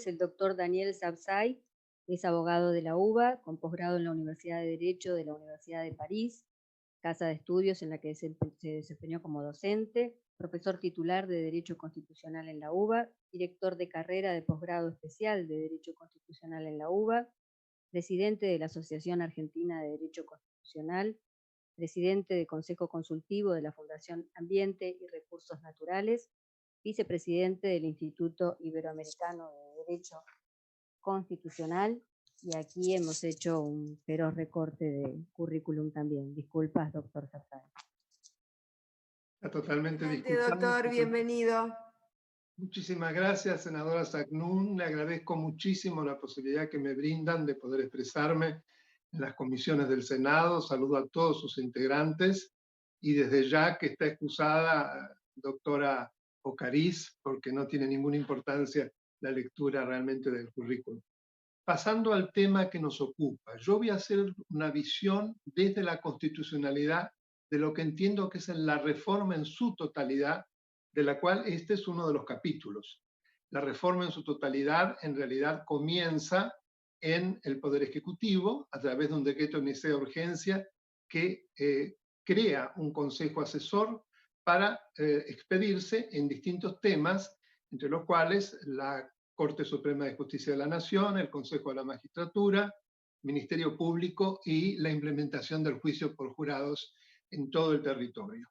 es el doctor Daniel Sabzai, es abogado de la UBA, con posgrado en la Universidad de Derecho de la Universidad de París, casa de estudios en la que se desempeñó como docente, profesor titular de Derecho Constitucional en la UBA, director de carrera de posgrado especial de Derecho Constitucional en la UBA, presidente de la Asociación Argentina de Derecho Constitucional, presidente del Consejo Consultivo de la Fundación Ambiente y Recursos Naturales, vicepresidente del Instituto Iberoamericano de Derecho Constitucional, y aquí hemos hecho un feroz recorte de currículum también. Disculpas, doctor Sabzai. Está totalmente Excelente, disculpado. doctor, bienvenido. Muchísimas gracias, senadora Zagnún. Le agradezco muchísimo la posibilidad que me brindan de poder expresarme en las comisiones del Senado. Saludo a todos sus integrantes y desde ya que está excusada, doctora Ocariz, porque no tiene ninguna importancia la lectura realmente del currículum. Pasando al tema que nos ocupa, yo voy a hacer una visión desde la constitucionalidad de lo que entiendo que es la reforma en su totalidad, de la cual este es uno de los capítulos. La reforma en su totalidad en realidad comienza en el Poder Ejecutivo a través de un decreto de necesidad de urgencia que crea un consejo asesor para expedirse en distintos temas, entre los cuales la Corte Suprema de Justicia de la Nación, el Consejo de la Magistratura, Ministerio Público y la implementación del juicio por jurados en todo el territorio.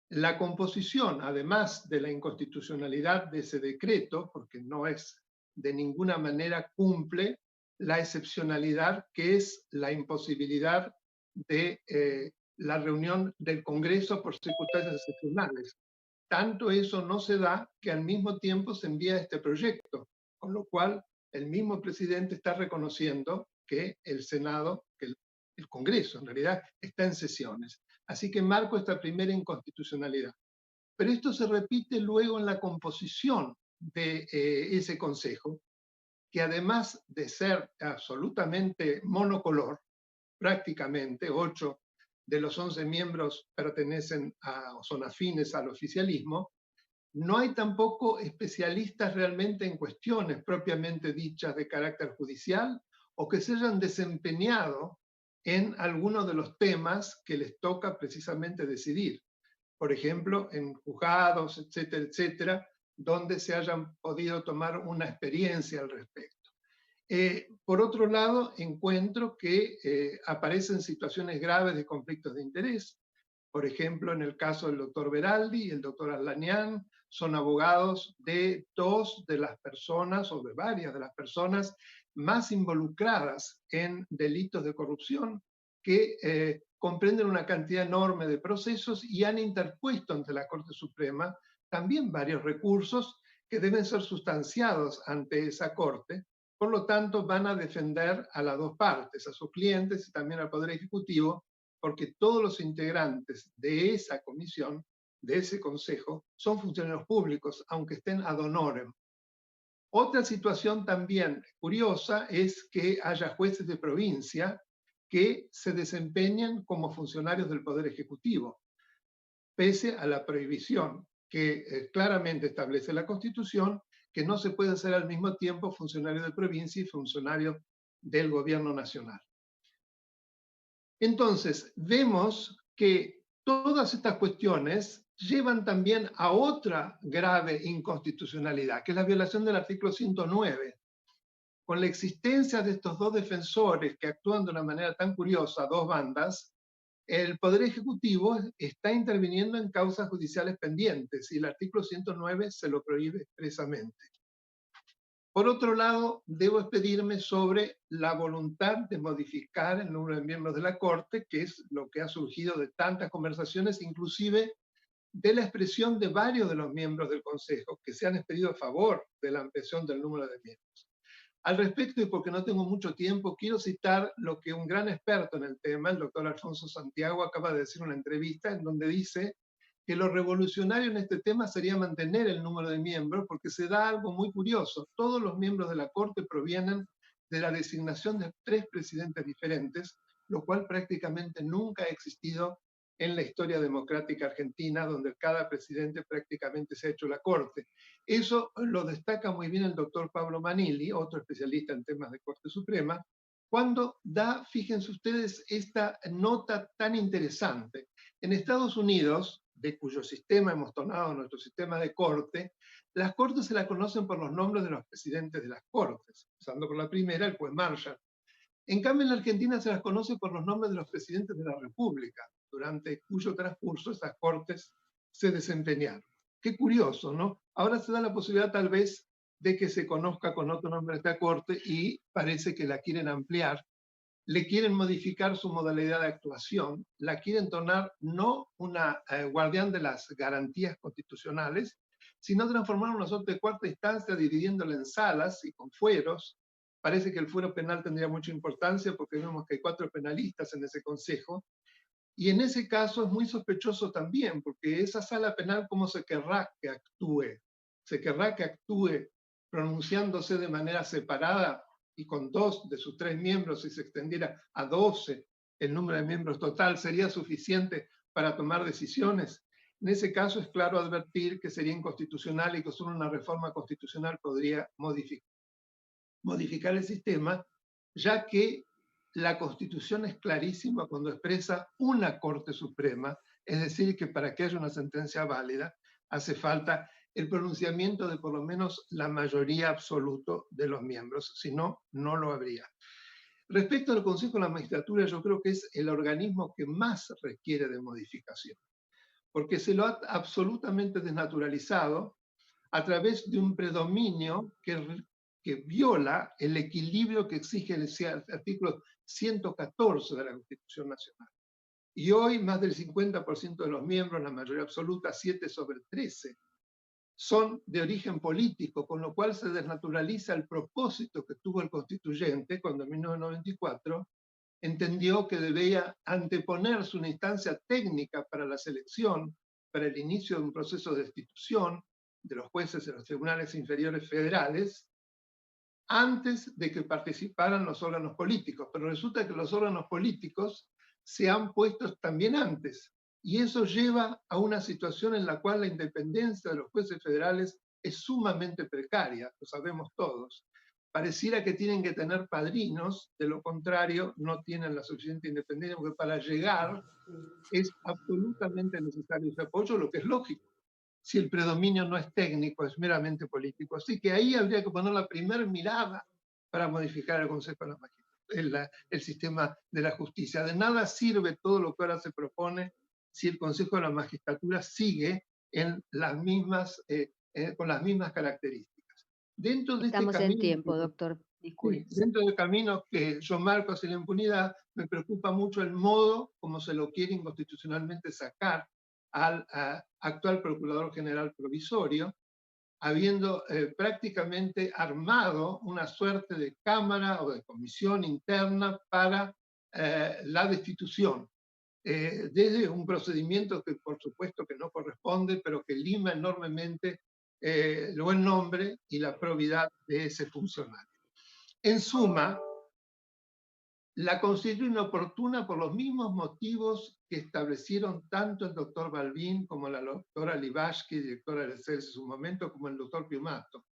La composición, además de la inconstitucionalidad de ese decreto, porque no es de ninguna manera cumple la excepcionalidad que es la imposibilidad de la reunión del Congreso por circunstancias excepcionales. Tanto eso no se da que al mismo tiempo se envía este proyecto, con lo cual el mismo presidente está reconociendo que el Senado, que el Congreso en realidad está en sesiones. Así que marco esta primera inconstitucionalidad. Pero esto se repite luego en la composición de ese Consejo, que además de ser absolutamente monocolor, prácticamente 8 de los 11 miembros pertenecen o son afines al oficialismo, no hay tampoco especialistas realmente en cuestiones propiamente dichas de carácter judicial o que se hayan desempeñado en algunos de los temas que les toca precisamente decidir. Por ejemplo, en juzgados, etcétera, etcétera, donde se hayan podido tomar una experiencia al respecto. Por otro lado, encuentro que aparecen situaciones graves de conflictos de interés. Por ejemplo, en el caso del doctor Beraldi y el doctor Aslanian, son abogados de dos de las personas o de varias de las personas más involucradas en delitos de corrupción que comprenden una cantidad enorme de procesos y han interpuesto ante la Corte Suprema también varios recursos que deben ser sustanciados ante esa Corte. Por lo tanto, van a defender a las dos partes, a sus clientes y también al Poder Ejecutivo, porque todos los integrantes de esa comisión, de ese consejo, son funcionarios públicos, aunque estén ad honorem. Otra situación también curiosa es que haya jueces de provincia que se desempeñan como funcionarios del Poder Ejecutivo, pese a la prohibición que claramente establece la Constitución, que no se puede ser al mismo tiempo funcionario de provincia y funcionario del gobierno nacional. Entonces, vemos que todas estas cuestiones llevan también a otra grave inconstitucionalidad, que es la violación del artículo 109. Con la existencia de estos dos defensores que actúan de una manera tan curiosa, dos bandas, el Poder Ejecutivo está interviniendo en causas judiciales pendientes y el artículo 109 se lo prohíbe expresamente. Por otro lado, debo expedirme sobre la voluntad de modificar el número de miembros de la Corte, que es lo que ha surgido de tantas conversaciones, inclusive de la expresión de varios de los miembros del Consejo, que se han expedido a favor de la ampliación del número de miembros. Al respecto, y porque no tengo mucho tiempo, quiero citar lo que un gran experto en el tema, el doctor Alfonso Santiago, acaba de decir en una entrevista en donde dice que lo revolucionario en este tema sería mantener el número de miembros, porque se da algo muy curioso. Todos los miembros de la Corte provienen de la designación de 3 presidentes diferentes, lo cual prácticamente nunca ha existido en la historia democrática argentina, donde cada presidente prácticamente se ha hecho la Corte. Eso lo destaca muy bien el doctor Pablo Manili, otro especialista en temas de Corte Suprema, cuando da, fíjense ustedes, esta nota tan interesante. En Estados Unidos, de cuyo sistema hemos tomado nuestro sistema de corte, las cortes se las conocen por los nombres de los presidentes de las cortes, empezando por la primera, el juez Marshall. En cambio, en la Argentina se las conoce por los nombres de los presidentes de la República, durante cuyo transcurso esas cortes se desempeñaron. Qué curioso, ¿no? Ahora se da la posibilidad tal vez de que se conozca con otro nombre esta corte y parece que la quieren ampliar, le quieren modificar su modalidad de actuación, la quieren tornar no una guardián de las garantías constitucionales, sino transformar una suerte de cuarta instancia dividiéndola en salas y con fueros. Parece que el fuero penal tendría mucha importancia porque vemos que hay 4 penalistas en ese consejo. Y en ese caso es muy sospechoso también, porque esa sala penal, ¿cómo se querrá que actúe? ¿Se querrá que actúe pronunciándose de manera separada y con 2 de sus 3 miembros, si se extendiera a 12 el número de miembros total, sería suficiente para tomar decisiones? En ese caso es claro advertir que sería inconstitucional y que solo una reforma constitucional podría modificar el sistema, ya que la Constitución es clarísima cuando expresa una Corte Suprema, es decir, que para que haya una sentencia válida hace falta el pronunciamiento de por lo menos la mayoría absoluta de los miembros, si no, no lo habría. Respecto al Consejo de la Magistratura, yo creo que es el organismo que más requiere de modificación, porque se lo ha absolutamente desnaturalizado a través de un predominio que viola el equilibrio que exige el artículo 114 de la Constitución Nacional. Y hoy más del 50% de los miembros, la mayoría absoluta, 7 sobre 13, son de origen político, con lo cual se desnaturaliza el propósito que tuvo el constituyente cuando en 1994 entendió que debía anteponerse una instancia técnica para la selección, para el inicio de un proceso de destitución de los jueces de los tribunales inferiores federales, antes de que participaran los órganos políticos. Pero resulta que los órganos políticos se han puesto también antes. Y eso lleva a una situación en la cual la independencia de los jueces federales es sumamente precaria, lo sabemos todos. Pareciera que tienen que tener padrinos, de lo contrario no tienen la suficiente independencia, porque para llegar es absolutamente necesario ese apoyo, lo que es lógico, si el predominio no es técnico, es meramente político. Así que ahí habría que poner la primera mirada para modificar el Consejo de la Magistratura, el sistema de la justicia. De nada sirve todo lo que ahora se propone si el Consejo de la Magistratura sigue en las mismas, con las mismas características. Dentro de Estamos este en camino, tiempo, doctor. Disculpe. dentro del camino que yo marco hacia la impunidad, me preocupa mucho el modo como se lo quiere inconstitucionalmente sacar al actual Procurador General Provisorio, habiendo prácticamente armado una suerte de cámara o de comisión interna para la destitución, desde un procedimiento que por supuesto que no corresponde, pero que lima enormemente el buen nombre y la probidad de ese funcionario. En suma, la constituye inoportuna por los mismos motivos que establecieron tanto el doctor Balbín como la doctora Libashki, directora del CELS en su momento, como el doctor Piumato.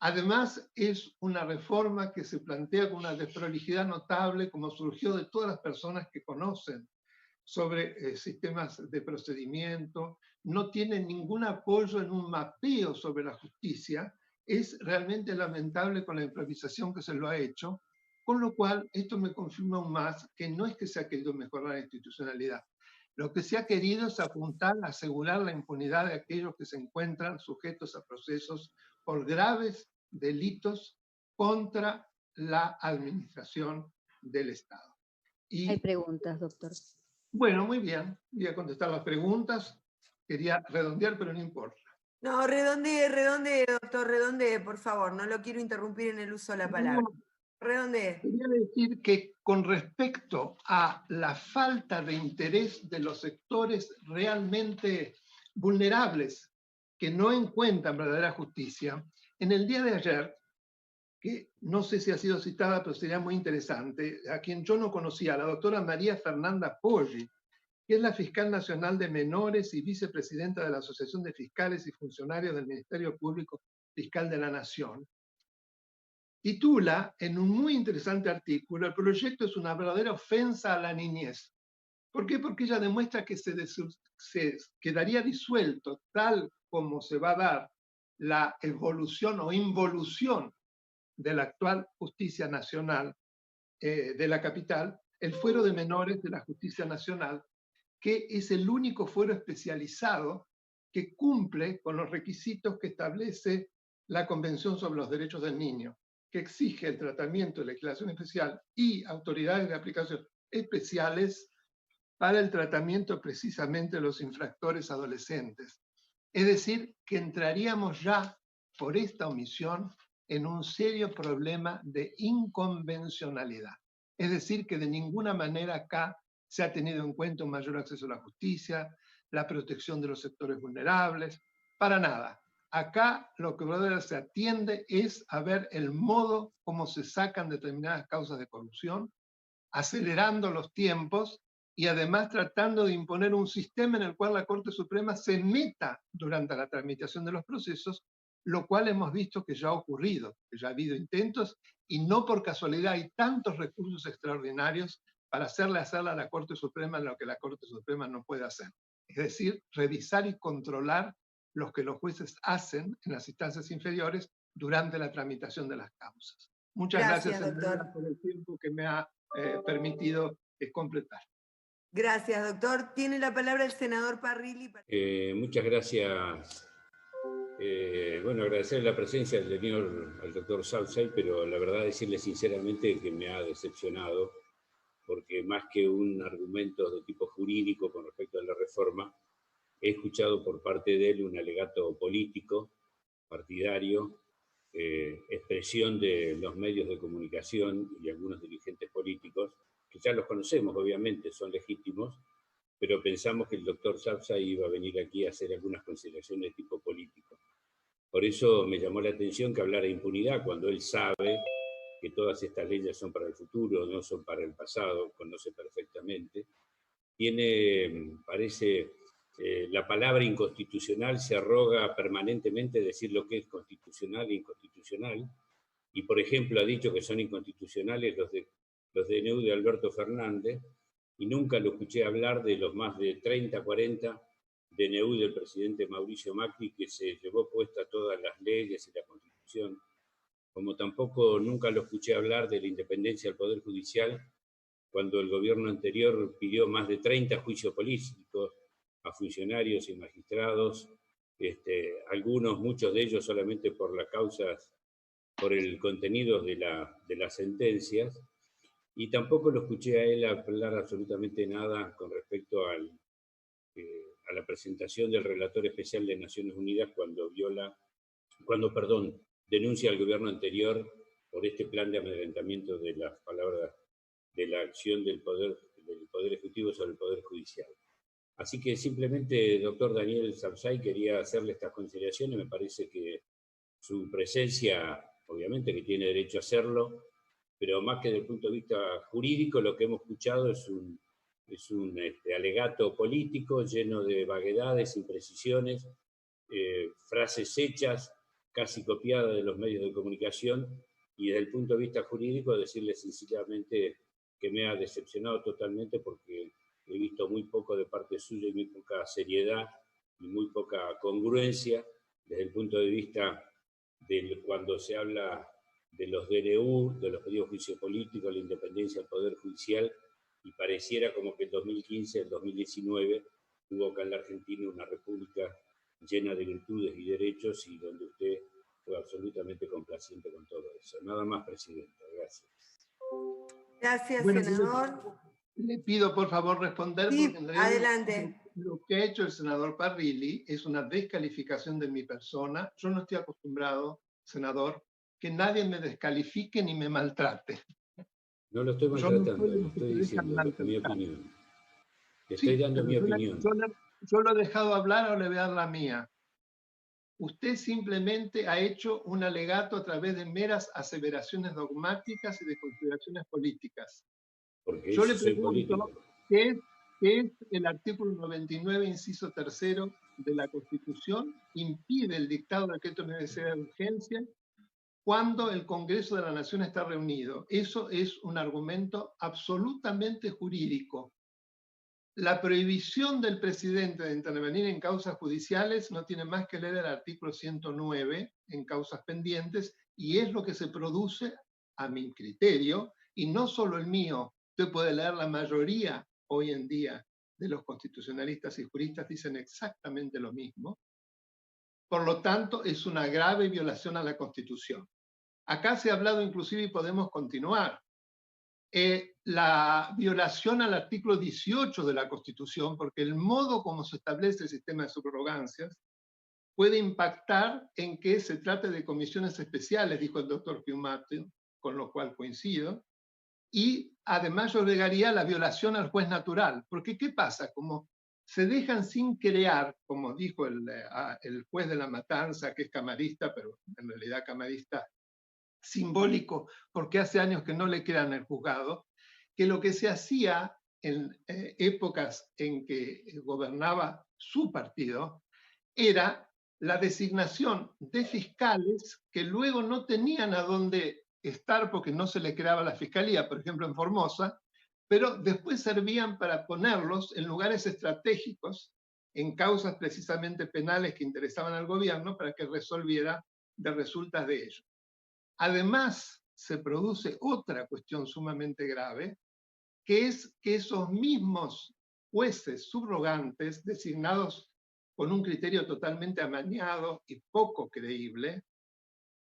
Además, es una reforma que se plantea con una desprolijidad notable, como surgió de todas las personas que conocen sobre sistemas de procedimiento, no tiene ningún apoyo en un mapeo sobre la justicia, es realmente lamentable con la improvisación que se lo ha hecho, con lo cual esto me confirma aún más que no es que se ha querido mejorar la institucionalidad. Lo que se ha querido es apuntar a asegurar la impunidad de aquellos que se encuentran sujetos a procesos por graves delitos contra la administración del Estado. Hay preguntas, doctor. Bueno, muy bien. Voy a contestar las preguntas. Quería redondear, pero no importa. No, redondee, doctor, redondee, por favor. No lo quiero interrumpir en el uso de la palabra. Redondee. Quería decir que con respecto a la falta de interés de los sectores realmente vulnerables que no encuentran verdadera justicia, en el día de ayer, que no sé si ha sido citada, pero sería muy interesante, a quien yo no conocía, la doctora María Fernanda Poggi, que es la fiscal nacional de menores y vicepresidenta de la Asociación de Fiscales y Funcionarios del Ministerio Público Fiscal de la Nación, titula en un muy interesante artículo: el proyecto es una verdadera ofensa a la niñez. ¿Por qué? Porque ella demuestra que se quedaría disuelto, tal como se va a dar la evolución o involución de la actual justicia nacional de la capital, el fuero de menores de la justicia nacional, que es el único fuero especializado que cumple con los requisitos que establece la Convención sobre los Derechos del Niño, que exige el tratamiento de legislación especial y autoridades de aplicación especiales para el tratamiento precisamente de los infractores adolescentes. Es decir, que entraríamos ya por esta omisión en un serio problema de inconvencionalidad. Es decir, que de ninguna manera acá se ha tenido en cuenta un mayor acceso a la justicia, la protección de los sectores vulnerables, para nada. Acá lo que se atiende es a ver el modo como se sacan determinadas causas de corrupción, acelerando los tiempos y además tratando de imponer un sistema en el cual la Corte Suprema se meta durante la tramitación de los procesos, lo cual hemos visto que ya ha ocurrido, que ya ha habido intentos y no por casualidad hay tantos recursos extraordinarios para hacerle a la Corte Suprema lo que la Corte Suprema no puede hacer. Es decir, revisar y controlar lo que los jueces hacen en las instancias inferiores durante la tramitación de las causas. Muchas gracias, doctor, por el tiempo que me ha permitido completar. Gracias, doctor. Tiene la palabra el senador Parrilli. Muchas gracias. Bueno, agradecer la presencia al doctor Southside, pero la verdad decirle sinceramente que me ha decepcionado, porque más que un argumento de tipo jurídico con respecto a la reforma, he escuchado por parte de él un alegato político, partidario, expresión de los medios de comunicación y algunos dirigentes políticos, que ya los conocemos, obviamente, son legítimos, pero pensamos que el doctor Southside iba a venir aquí a hacer algunas consideraciones de tipo político. Por eso me llamó la atención que hablara de impunidad, cuando él sabe que todas estas leyes son para el futuro, no son para el pasado, conoce perfectamente. Parece, la palabra inconstitucional se arroga permanentemente decir lo que es constitucional e inconstitucional, y por ejemplo ha dicho que son inconstitucionales los DNU de Alberto Fernández, y nunca lo escuché hablar de los más de 30, 40 DNU del presidente Mauricio Macri, que se llevó puesta todas las leyes y la Constitución, como tampoco nunca lo escuché hablar de la independencia del Poder Judicial, cuando el gobierno anterior pidió más de 30 juicios políticos a funcionarios y magistrados, muchos de ellos solamente por las causas, por el contenido de las sentencias, y tampoco lo escuché a él hablar absolutamente nada con respecto a la presentación del relator especial de Naciones Unidas cuando denuncia al gobierno anterior por este plan de amedrentamiento de las palabras de la acción del Poder Ejecutivo sobre el Poder Judicial. Así que simplemente, doctor Daniel Southside, quería hacerle estas consideraciones. Me parece que su presencia, obviamente que tiene derecho a hacerlo, pero más que desde el punto de vista jurídico, lo que hemos escuchado es un alegato político lleno de vaguedades, imprecisiones, frases hechas, casi copiadas de los medios de comunicación, y desde el punto de vista jurídico decirle sencillamente que me ha decepcionado totalmente porque he visto muy poco de parte suya y muy poca seriedad y muy poca congruencia desde el punto de vista de cuando se habla de los DNU, de los pedidos de juicio político, la independencia del Poder Judicial, y pareciera como que en 2015, en 2019, hubo acá en la Argentina una república llena de virtudes y derechos y donde usted fue absolutamente complaciente con todo eso. Nada más, presidenta. Gracias. Gracias, bueno, senador. Le pido por favor responder, Sí, porque en realidad adelante. lo que ha hecho el senador Parrilli es una descalificación de mi persona. Yo no estoy acostumbrado, senador, que nadie me descalifique ni me maltrate. No lo estoy maltratando, le estoy diciendo mi opinión. Le estoy dando mi opinión. Yo lo he dejado hablar, ahora le voy a dar la mía. Usted simplemente ha hecho un alegato a través de meras aseveraciones dogmáticas y de consideraciones políticas. Porque yo le soy pregunto político. qué es que es el artículo 99, inciso tercero de la Constitución, impide el dictado del decreto de necesidad de urgencia cuando el Congreso de la Nación está reunido. Eso es un argumento absolutamente jurídico. La prohibición del presidente de intervenir en causas judiciales no tiene más que leer el artículo 109 en causas pendientes, y es lo que se produce a mi criterio, y no solo el mío. Usted puede leer la mayoría hoy en día de los constitucionalistas y juristas dicen exactamente lo mismo. Por lo tanto, es una grave violación a la Constitución. Acá se ha hablado inclusive, y podemos continuar, la violación al artículo 18 de la Constitución, porque el modo como se establece el sistema de subrogancias puede impactar en que se trate de comisiones especiales, dijo el doctor Fiumati, con lo cual coincido, y además yo agregaría la violación al juez natural, porque ¿qué pasa? Como se dejan sin crear, como dijo el juez de la Matanza, que es camarista, pero en realidad camarista simbólico, porque hace años que no le crean el juzgado, que lo que se hacía en épocas en que gobernaba su partido era la designación de fiscales que luego no tenían a dónde estar porque no se le creaba la fiscalía, por ejemplo en Formosa, pero después servían para ponerlos en lugares estratégicos, en causas precisamente penales que interesaban al gobierno para que resolviera de resultas de ello. Además, se produce otra cuestión sumamente grave, que es que esos mismos jueces subrogantes, designados con un criterio totalmente amañado y poco creíble,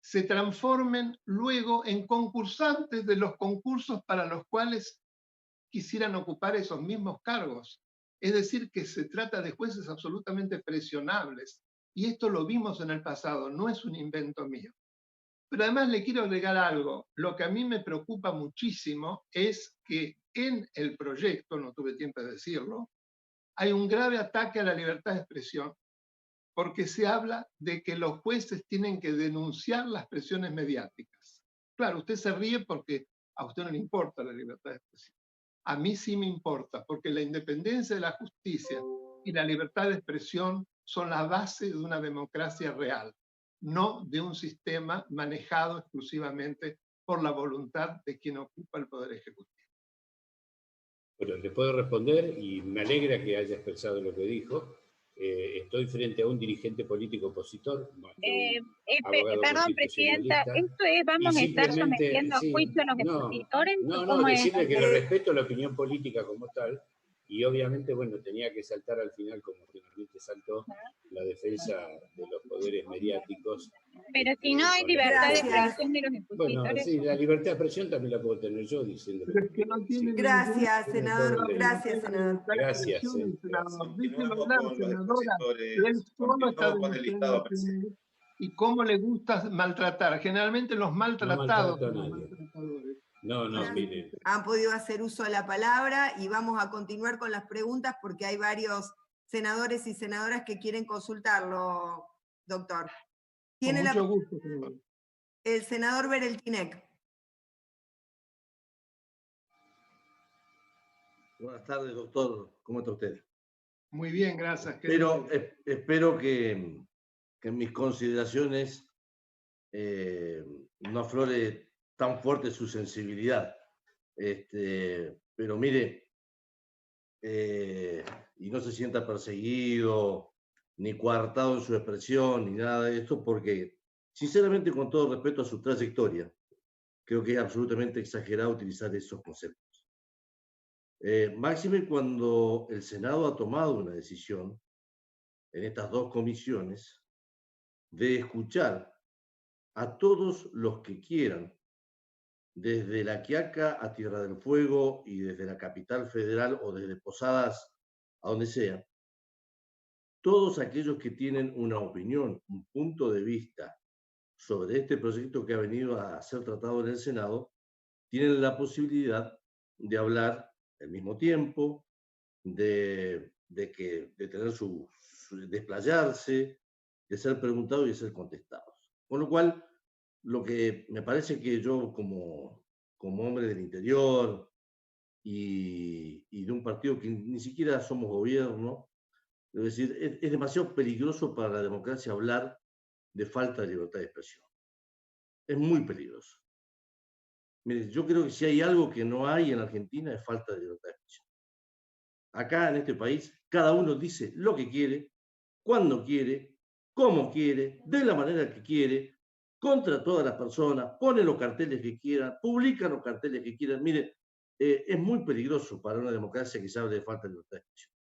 se transformen luego en concursantes de los concursos para los cuales quisieran ocupar esos mismos cargos. Es decir, que se trata de jueces absolutamente presionables. Y esto lo vimos en el pasado, no es un invento mío. Pero además le quiero agregar algo. Lo que a mí me preocupa muchísimo es que en el proyecto, no tuve tiempo de decirlo, hay un grave ataque a la libertad de expresión, porque se habla de que los jueces tienen que denunciar las presiones mediáticas. Claro, usted se ríe porque a usted no le importa la libertad de expresión. A mí sí me importa, porque la independencia de la justicia y la libertad de expresión son la base de una democracia real, no de un sistema manejado exclusivamente por la voluntad de quien ocupa el poder ejecutivo. Bueno, le puedo responder y me alegra que haya expresado lo que dijo. Estoy frente a un dirigente político opositor, más que un abogado Perdón, Presidenta, constitucionalista, ¿esto es vamos a estar simplemente, sometiendo a sí, juicio a los expositores? no, decirle que le respeto la opinión política como tal, y obviamente, bueno, tenía que saltar al final, como finalmente saltó, la defensa de los poderes mediáticos. Pero si no hay libertad de expresión de los expositores. Bueno, sí, la libertad de expresión también la puedo tener yo diciendo. Pero es que no tiene Gracias, senador. Gracias, senador. Gracias. Déjelo hablar, senadora. Él solo está demostrando y cómo le gusta maltratar. Generalmente los maltratados. No maltrato a nadie. No, miren. Han podido hacer uso de la palabra y vamos a continuar con las preguntas porque hay varios senadores y senadoras que quieren consultarlo, doctor. Con mucho gusto, senador. El senador Bereltinec. Buenas tardes, doctor. ¿Cómo está usted? Muy bien, gracias. Pero espero que en mis consideraciones no aflore tan fuerte su sensibilidad. Pero mire, y no se sienta perseguido, ni coartado en su expresión, ni nada de esto, porque, sinceramente, con todo respeto a su trayectoria, creo que es absolutamente exagerado utilizar esos conceptos. Máxime cuando el Senado ha tomado una decisión en estas dos comisiones de escuchar a todos los que quieran, desde La Quiaca a Tierra del Fuego y desde la capital federal o desde Posadas a donde sea, todos aquellos que tienen una opinión, un punto de vista sobre este proyecto que ha venido a ser tratado en el Senado, tienen la posibilidad de hablar al mismo tiempo, de tener de explayarse, de ser preguntados y de ser contestados. Con lo cual, lo que me parece que yo como hombre del interior, y de un partido que ni siquiera somos gobierno. Es decir, es demasiado peligroso para la democracia hablar de falta de libertad de expresión. Es muy peligroso. Mire, yo creo que si hay algo que no hay en Argentina es falta de libertad de expresión. Acá en este país, cada uno dice lo que quiere, cuando quiere, cómo quiere, de la manera que quiere, contra todas las personas, pone los carteles que quieran, publica los carteles que quieran. Mire, es muy peligroso para una democracia que se hable de falta de libertad de expresión.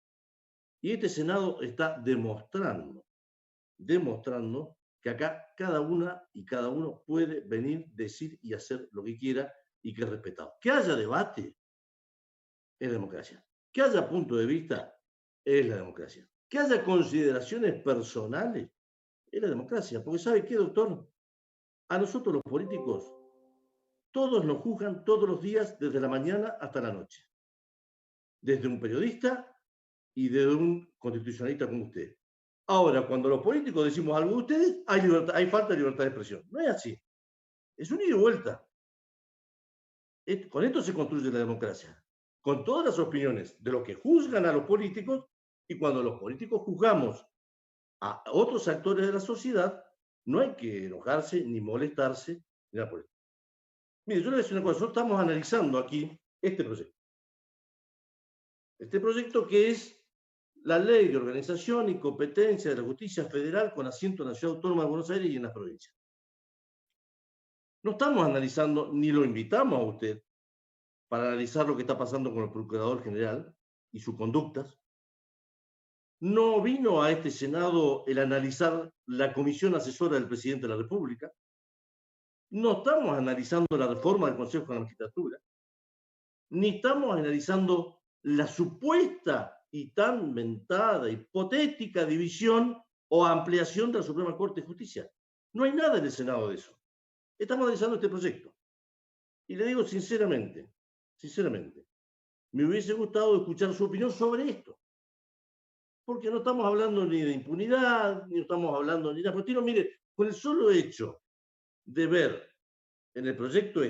Y este Senado está demostrando que acá cada una y cada uno puede venir, decir y hacer lo que quiera y que es respetado. Que haya debate es democracia. Que haya punto de vista es la democracia. Que haya consideraciones personales es la democracia. Porque ¿sabe qué, doctor? A nosotros los políticos, todos nos juzgan todos los días desde la mañana hasta la noche. Desde un periodista y desde un constitucionalista como usted. Ahora, cuando los políticos decimos algo de ustedes, hay falta de libertad de expresión. No es así. Es un ida y vuelta. Con esto se construye la democracia. Con todas las opiniones de los que juzgan a los políticos y cuando los políticos juzgamos a otros actores de la sociedad, no hay que enojarse ni molestarse ni nada por eso. Mire, yo le voy a decir una cosa. Nosotros estamos analizando aquí este proyecto. Este proyecto que es la Ley de Organización y Competencia de la Justicia Federal con asiento en la Ciudad Autónoma de Buenos Aires y en las provincias. No estamos analizando, ni lo invitamos a usted, para analizar lo que está pasando con el Procurador General y sus conductas. No vino a este Senado el analizar la Comisión Asesora del Presidente de la República. No estamos analizando la reforma del Consejo de la Magistratura. Ni estamos analizando la supuesta y tan mentada, hipotética división o ampliación de la Suprema Corte de Justicia. No hay nada en el Senado de eso. Estamos analizando este proyecto. Y le digo sinceramente, me hubiese gustado escuchar su opinión sobre esto. Porque no estamos hablando ni de impunidad, ni estamos hablando ni de nada. Mire, con el solo hecho de ver en el proyecto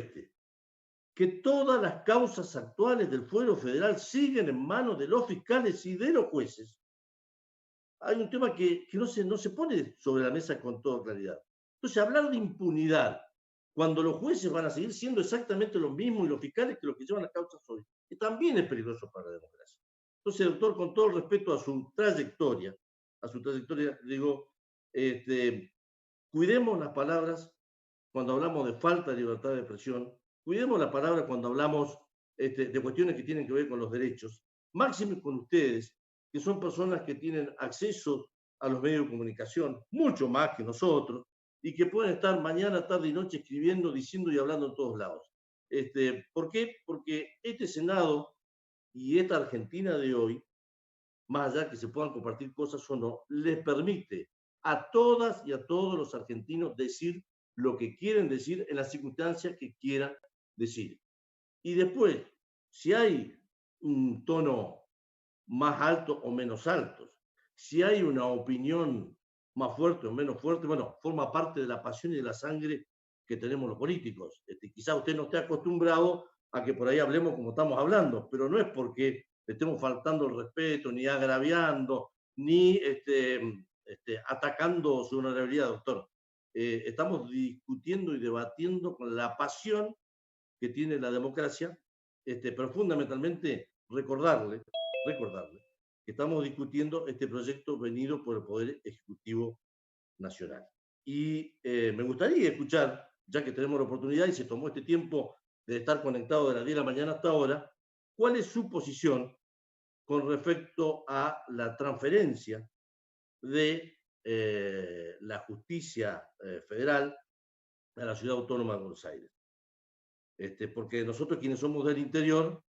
que todas las causas actuales del fuero federal siguen en manos de los fiscales y de los jueces, hay un tema que no se pone sobre la mesa con toda claridad. Entonces, hablar de impunidad, cuando los jueces van a seguir siendo exactamente los mismos y los fiscales que los que llevan las causas hoy, que también es peligroso para la democracia. Entonces, doctor, con todo el respeto a su trayectoria, digo, cuidemos las palabras cuando hablamos de falta de libertad de expresión, cuidemos la palabra cuando hablamos de cuestiones que tienen que ver con los derechos, máximo con ustedes, que son personas que tienen acceso a los medios de comunicación, mucho más que nosotros, y que pueden estar mañana, tarde y noche escribiendo, diciendo y hablando en todos lados. ¿Por qué? Porque este Senado y esta Argentina de hoy, más allá que se puedan compartir cosas o no, les permite a todas y a todos los argentinos decir lo que quieren decir en las circunstancias que quieran decir. Y después, si hay un tono más alto o menos alto, si hay una opinión más fuerte o menos fuerte, bueno, forma parte de la pasión y de la sangre que tenemos los políticos. Quizá usted no esté acostumbrado a que por ahí hablemos como estamos hablando, pero no es porque le estemos faltando el respeto, ni agraviando, ni atacando su honorabilidad, doctor. Estamos discutiendo y debatiendo con la pasión que tiene la democracia, pero fundamentalmente recordarle que estamos discutiendo este proyecto venido por el Poder Ejecutivo Nacional. Y me gustaría escuchar, ya que tenemos la oportunidad y se tomó este tiempo de estar conectado de las 10 de la mañana hasta ahora, ¿cuál es su posición con respecto a la transferencia de la justicia federal a la Ciudad Autónoma de Buenos Aires? Porque nosotros quienes somos del interior,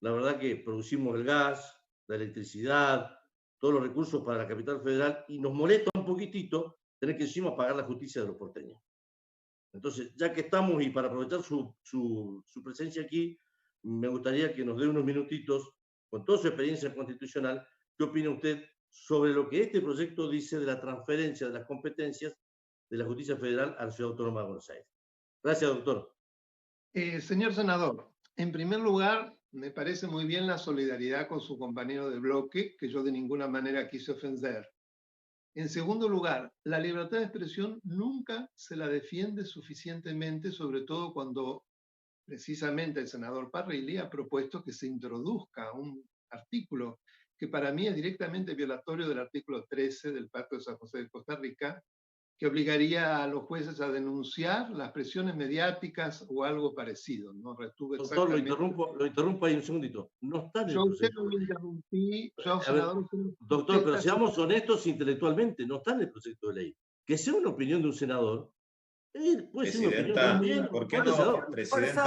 la verdad que producimos el gas, la electricidad, todos los recursos para la capital federal y nos molesta un poquitito tener que encima pagar la justicia de los porteños. Entonces, ya que estamos y para aprovechar su presencia aquí, me gustaría que nos dé unos minutitos, con toda su experiencia constitucional, ¿qué opina usted sobre lo que este proyecto dice de la transferencia de las competencias de la justicia federal a la Ciudad Autónoma de Buenos Aires? Gracias, doctor. Señor senador, en primer lugar, Me parece muy bien la solidaridad con su compañero de bloque, que yo de ninguna manera quise ofender. En segundo lugar, la libertad de expresión nunca se la defiende suficientemente, sobre todo cuando precisamente el senador Parrilli ha propuesto que se introduzca un artículo que para mí es directamente violatorio del artículo 13 del Pacto de San José de Costa Rica, que obligaría a los jueces a denunciar las presiones mediáticas o algo parecido. No retuve Doctor, exactamente. lo interrumpo ahí un segundito. No está en el Yo a usted proyecto no de lo ley. interrumpí, yo, A ver, senador. doctor, pero seamos honestos intelectualmente, no está en el proyecto de ley. Que sea una opinión de un senador, puede ser una opinión Presidenta, también. ¿por qué ¿Cuánto no, senador? Presidenta?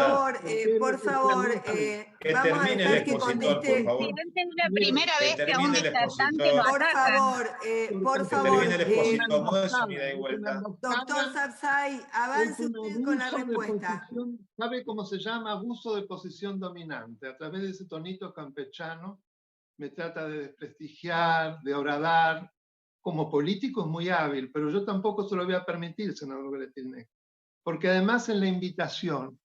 Por favor, Que vamos a termine el dejar que expositor, por conteste. favor. Presidente, es la primera Que vez que a un termine el disertante lo expositor. atacan. Por Que favor, termine el expositor, no es un ida y vuelta. doctor Sapsay, avance usted con la respuesta. ¿Sabe cómo se llama? Abuso de posición dominante. A través de ese tonito campechano me trata de desprestigiar, de horadar. Como político es muy hábil, pero yo tampoco se lo voy a permitir, senador Bretilnec. Porque además en la invitación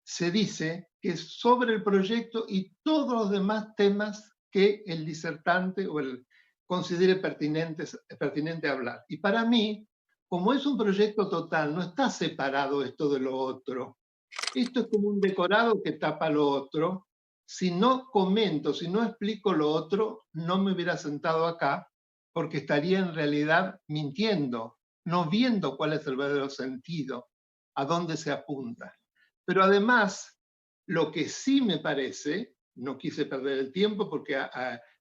se dice que es sobre el proyecto y todos los demás temas que el disertante o el considere pertinente hablar. Y para mí, como es un proyecto total, no está separado esto de lo otro. Esto es como un decorado que tapa lo otro. Si no comento, si no explico lo otro, no me hubiera sentado acá porque estaría en realidad mintiendo, no viendo cuál es el verdadero sentido, a dónde se apunta. Pero además, lo que sí me parece, no quise perder el tiempo porque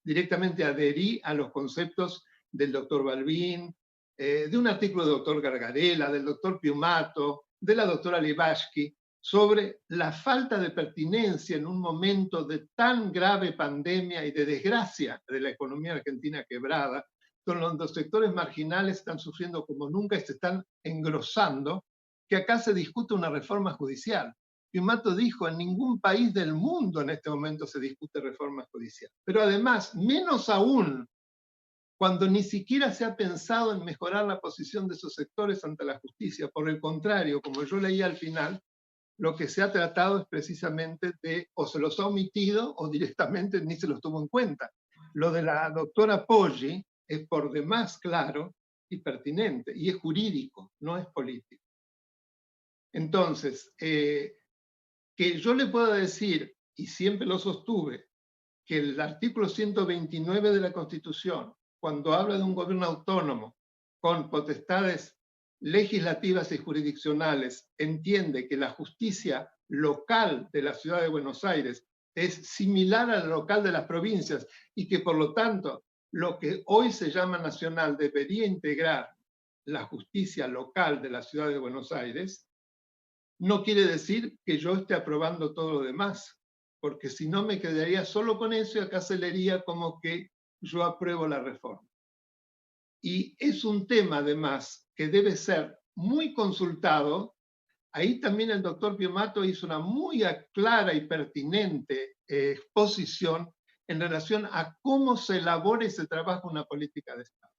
directamente adherí a los conceptos del doctor Balbín, de un artículo del doctor Gargarella, del doctor Piumato, de la doctora Libashki, sobre la falta de pertinencia en un momento de tan grave pandemia y de desgracia de la economía argentina quebrada, donde los sectores marginales están sufriendo como nunca y se están engrosando, que acá se discute una reforma judicial. Piumato dijo, en ningún país del mundo en este momento se discute reforma judicial. Pero además, menos aún, cuando ni siquiera se ha pensado en mejorar la posición de esos sectores ante la justicia. Por el contrario, como yo leí al final, lo que se ha tratado es precisamente de, o se los ha omitido, o directamente ni se los tuvo en cuenta. Lo de la doctora Poggi es por demás claro y pertinente, y es jurídico, no es político. Entonces, que yo le pueda decir, y siempre lo sostuve, que el artículo 129 de la Constitución, cuando habla de un gobierno autónomo con potestades legislativas y jurisdiccionales, entiende que la justicia local de la ciudad de Buenos Aires es similar a la local de las provincias y que por lo tanto lo que hoy se llama nacional debería integrar la justicia local de la ciudad de Buenos Aires, no quiere decir que yo esté aprobando todo lo demás, porque si no me quedaría solo con eso y acá se leería como que yo apruebo la reforma. Y es un tema además que debe ser muy consultado. Ahí también el doctor Piumato hizo una muy clara y pertinente exposición en relación a cómo se elabora y se trabaja una política de Estado.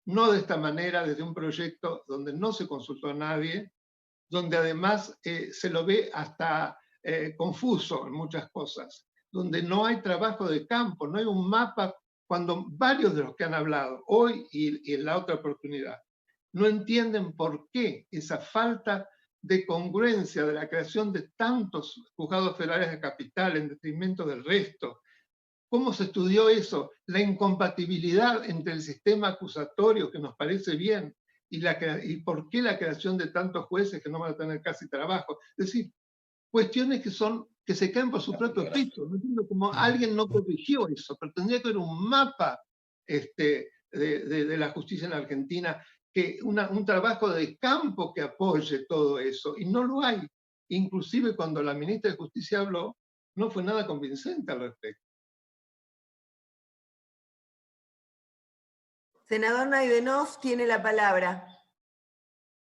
No de esta manera, desde un proyecto donde no se consultó a nadie, donde además se lo ve hasta confuso en muchas cosas, donde no hay trabajo de campo, no hay un mapa, cuando varios de los que han hablado hoy y en la otra oportunidad no entienden por qué esa falta de congruencia de la creación de tantos juzgados federales de capital en detrimento del resto. ¿Cómo se estudió eso? La incompatibilidad entre el sistema acusatorio, que nos parece bien, y por qué la creación de tantos jueces que no van a tener casi trabajo. Es decir, cuestiones que se caen por su propio peso. No entiendo cómo alguien no corrigió eso, pero tendría que haber un mapa de la justicia en Argentina, un trabajo de campo que apoye todo eso, y no lo hay. Inclusive cuando la ministra de Justicia habló, no fue nada convincente al respecto. Senador Naidenov tiene la palabra.